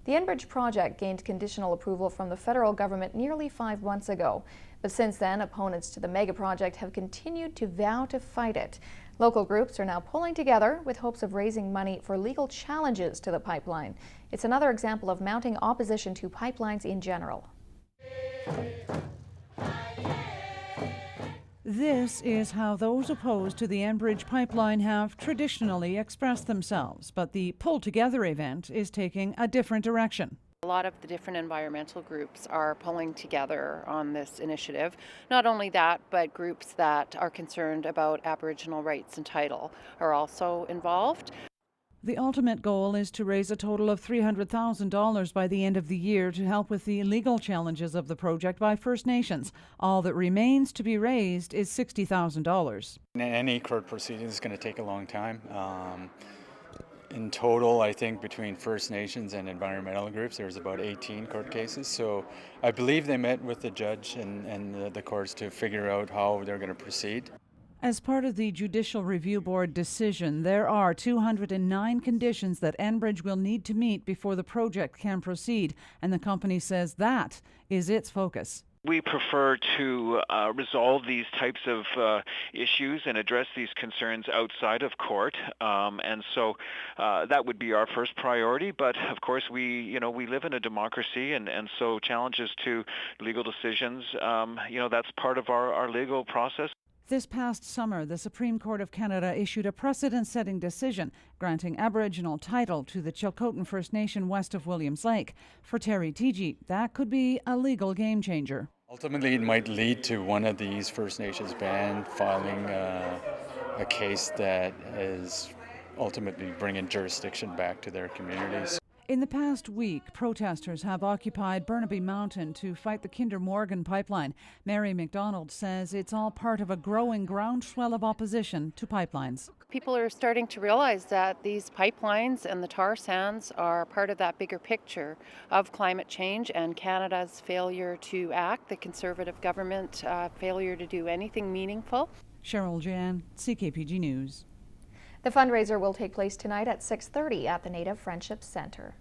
The Enbridge project gained conditional approval from the federal government nearly 5 months ago. But since then, opponents to the mega project have continued to vow to fight it. Local groups are now pulling together with hopes of raising money for legal challenges to the pipeline. It's another example of mounting opposition to pipelines in general. This is how those opposed to the Enbridge pipeline have traditionally expressed themselves, but the Pull Together event is taking a different direction. A lot of the different environmental groups are pulling together on this initiative. Not only that, but groups that are concerned about Aboriginal rights and title are also involved. The ultimate goal is to raise a total of $300,000 by the end of the year to help with the legal challenges of the project by First Nations. All that remains to be raised is $60,000. Any court proceeding is going to take a long time. In total, I think between First Nations and environmental groups, there's about 18 court cases. So I believe they met with the judge and the courts to figure out how they're going to proceed. As part of the Judicial Review Board decision, there are 209 conditions that Enbridge will need to meet before the project can proceed, and the company says that is its focus. We prefer to resolve these types of issues and address these concerns outside of court, and so that would be our first priority. But of course, we live in a democracy, and so challenges to legal decisions, that's part of our legal process. This past summer, the Supreme Court of Canada issued a precedent-setting decision granting Aboriginal title to the Chilcotin First Nation west of Williams Lake. For Terry Tiji, that could be a legal game-changer. Ultimately, it might lead to one of these First Nations band filing a case that is ultimately bringing jurisdiction back to their communities. In the past week, protesters have occupied Burnaby Mountain to fight the Kinder Morgan pipeline. Mary Macdonald says it's all part of a growing groundswell of opposition to pipelines. People are starting to realize that these pipelines and the tar sands are part of that bigger picture of climate change and Canada's failure to act, the Conservative government failure to do anything meaningful. Cheryl Jan, CKPG News. The fundraiser will take place tonight at 6:30 at the Native Friendship Center.